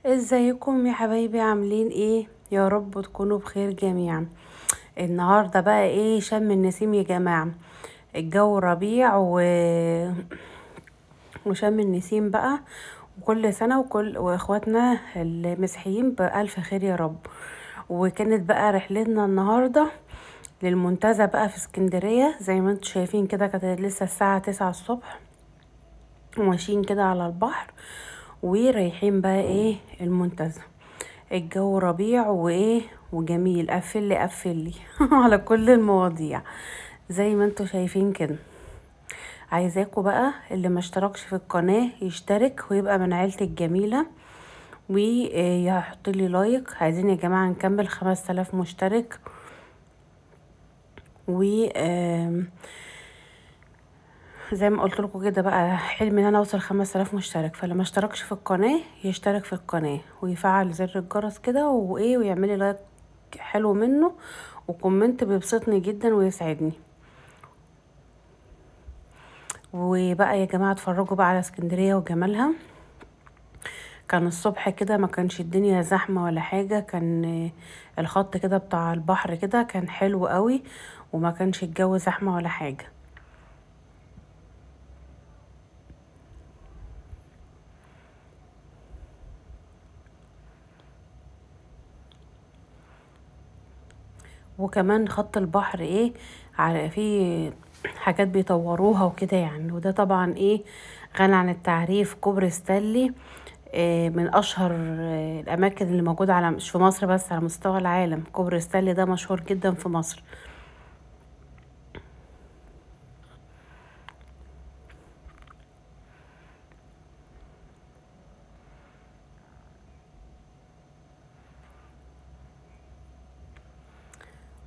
ازيكم يا حبايبي؟ عاملين ايه؟ يا رب تكونوا بخير جميعا. النهارده بقى ايه؟ شم النسيم يا جماعه. الجو ربيع وشم النسيم بقى. وكل سنه واخواتنا المسيحيين بألف خير يا رب. وكانت بقى رحلتنا النهارده للمنتزه بقى في اسكندريه، زي ما انتم شايفين كده. كانت لسه الساعه 9 الصبح وماشيين كده على البحر ورايحين بقى ايه؟ المنتزه. الجو ربيع وايه وجميل. قفلي على كل المواضيع زي ما انتوا شايفين كده. عايزاكوا بقى اللي ما اشتركش في القناة يشترك ويبقى من عيلتي الجميلة ويحط لي لايك. عايزين يا جماعة نكمل 5000 مشترك. و زي ما قلت لكم كده بقى، حلمي ان انا اوصل 5000 مشترك. فاللي ما اشتركش في القناة يشترك في القناة ويفعل زر الجرس كده وايه ويعملي لايك حلو منه وكومنت بيبسطني جدا ويسعدني. وبقى يا جماعة اتفرجوا بقى على اسكندرية وجمالها. كان الصبح كده ما كانش الدنيا زحمة ولا حاجة، كان الخط كده بتاع البحر كده كان حلو قوي وما كانش الجو زحمة ولا حاجة. وكمان خط البحر ايه، على في حاجات بيطوروها وكده يعني. وده طبعا ايه، غني عن التعريف، كوبري ستانلي. من اشهر الاماكن اللي موجوده على، مش في مصر بس، على مستوى العالم. كوبري ستانلي ده مشهور جدا في مصر.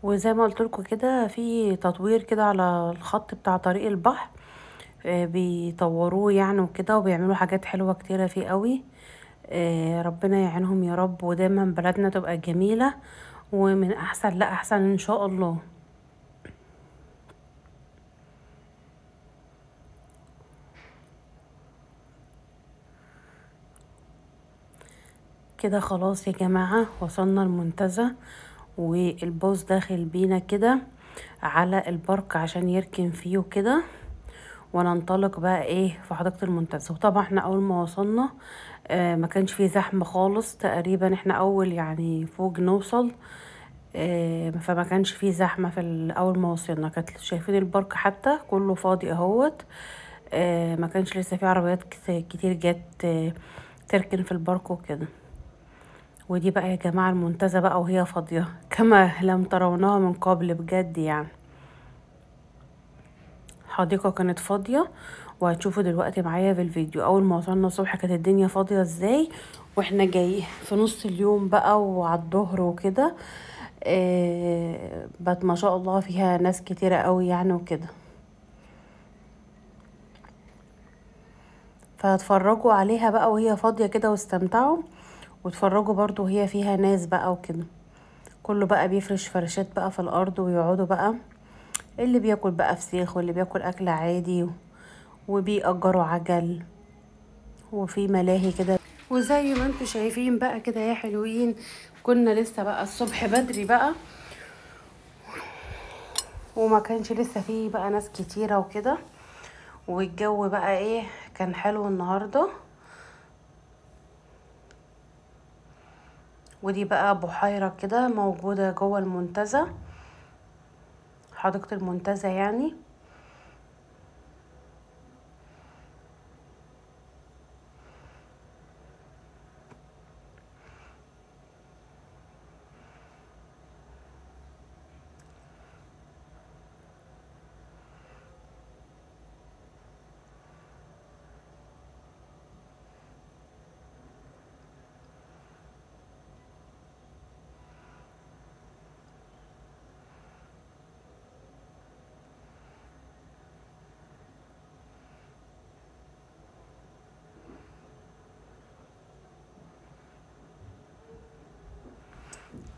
وزي ما قلت لكم كده، في تطوير كده على الخط بتاع طريق البحر. بيطوروه يعني وكده، وبيعملوا حاجات حلوة كتيرة فيه قوي. ربنا يعينهم يا رب، ودايما بلدنا تبقى جميلة ومن احسن لاحسن ان شاء الله. كده خلاص يا جماعة، وصلنا المنتزه والباص داخل بينا كده على البارك عشان يركن فيه وكده، وننطلق بقى ايه في حديقة المنتزه. وطبعا احنا اول ما وصلنا ما كانش فيه زحمة خالص تقريبا. احنا اول يعني فوق نوصل، فما كانش فيه زحمة في اول ما وصلنا. كانت شايفين البارك حتى كله فاضي اهوت. ما كانش لسه فيه عربيات كتير جت تركن في البارك وكده. ودي بقى يا جماعة المنتزه بقى وهي فاضية كما لم ترونها من قبل بجد يعني. الحديقة كانت فاضية، وهتشوفوا دلوقتي معايا في الفيديو اول ما وصلنا الصبح كانت الدنيا فاضية ازاي، واحنا جاي في نص اليوم بقى وعلى الظهر وكده. بقت ما شاء الله فيها ناس كتيرة قوي يعني وكده. فهتفرجوا عليها بقى وهي فاضية كده واستمتعوا، وتفرجوا برضو وهي فيها ناس بقى وكده. كله بقى بيفرش فرشات بقى في الارض ويقعدوا بقى، اللي بياكل بقى فسيخ واللي بياكل اكل عادي، وبيأجروا عجل، وفي ملاهي كده. وزي ما انتوا شايفين بقى كده يا حلوين، كنا لسه بقى الصبح بدري بقى، وما كانش لسه فيه بقى ناس كتيرة وكده. والجو بقى ايه، كان حلو النهاردة. ودي بقى بحيرة كده موجودة جوه المنتزه، حديقة المنتزه يعني.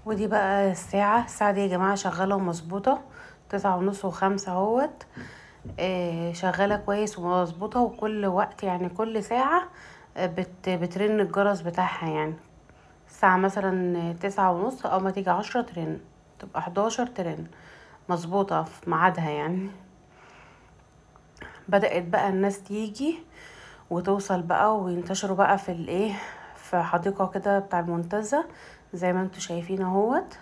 ودي بقى الساعة دي يا جماعة شغالة ومظبوطة، 9:30 و5 اهوت. شغالة كويس ومظبوطة، وكل وقت يعني كل ساعة بترن الجرس بتاعها يعني الساعة مثلا 9:30، أو ما تيجي 10 ترن، تبقى 11 ترن، مظبوطة في ميعادها يعني. بدأت بقى الناس تيجي وتوصل بقى وينتشروا بقى في الايه، في حديقة كده بتاع المنتزه زي ما انتوا شايفين اهوت.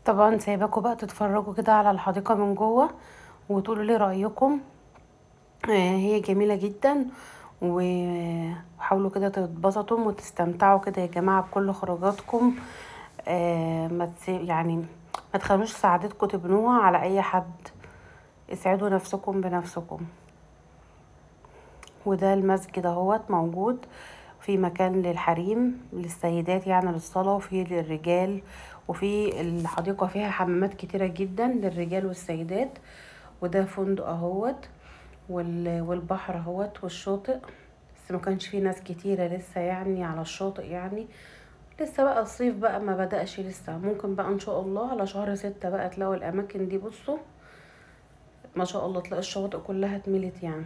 طبعا سايباكم بقى تتفرجوا كده على الحديقة من جوه وتقولوا لي رأيكم. هي جميلة جدا، وحاولوا كده تتبسطوا وتستمتعوا كده يا جماعة بكل خروجاتكم. يعني ما تخلوش سعادتكم تبنوها على اي حد، اسعدوا نفسكم بنفسكم. وده المسجد اهوت موجود في مكان للحريم للسيدات يعني للصلاة، وفي للرجال، وفي الحديقة فيها حمامات كتيرة جدا للرجال والسيدات. وده فندق اهوت، والبحر اهوت والشاطئ، بس ما كانش فيه ناس كتيرة لسه يعني على الشاطئ يعني. لسه بقى الصيف بقى ما بدأش لسه، ممكن بقى ان شاء الله على شهر 6 بقى تلاقوا الاماكن دي. بصوا ما شاء الله تلاقي الشواطئ كلها اتملت يعني.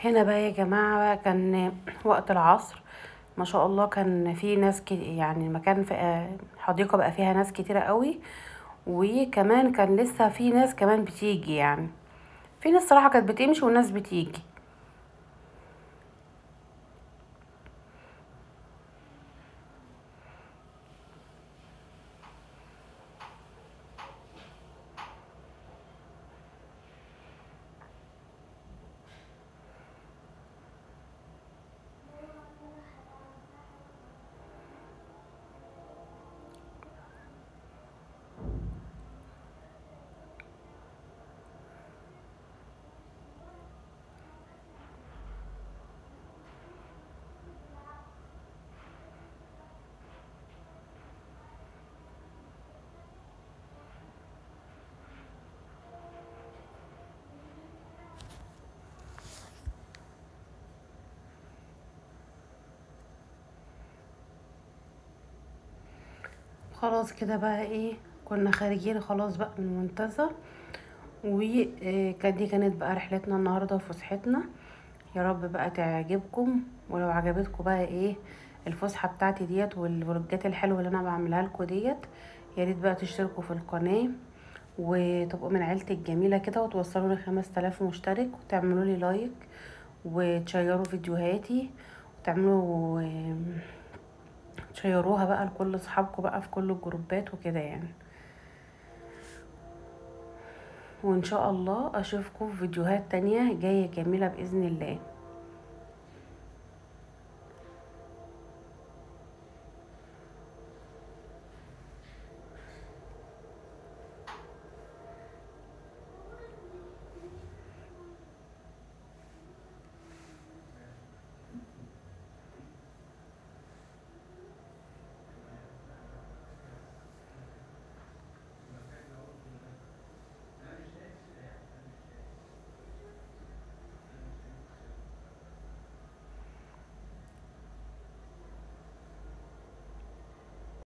هنا بقى يا جماعة بقى كان وقت العصر، ما شاء الله كان في ناس يعني المكان في حديقة بقى فيها ناس كتيرة قوي. وكمان كان لسه في ناس كمان بتيجي يعني، في ناس صراحة كانت بتمشي وناس بتيجي. خلاص كده بقى ايه، كنا خارجين خلاص بقى من المنتزه. كانت بقى رحلتنا النهارده وفسحتنا. يا رب بقى تعجبكم، ولو عجبتكم بقى ايه الفسحه بتاعتي ديت والفلوجات الحلوه اللي انا بعملها لكم ديت، يا ريت بقى تشتركوا في القناه وتبقوا من عيلتي الجميله كده، وتوصلوا لي 5000 مشترك، وتعملوا لي لايك، وتشيروا فيديوهاتي، وتعملوا تشيروها بقى لكل اصحابكم بقى في كل الجروبات وكده يعني. وان شاء الله اشوفكم في فيديوهات تانية جاية جميلة باذن الله.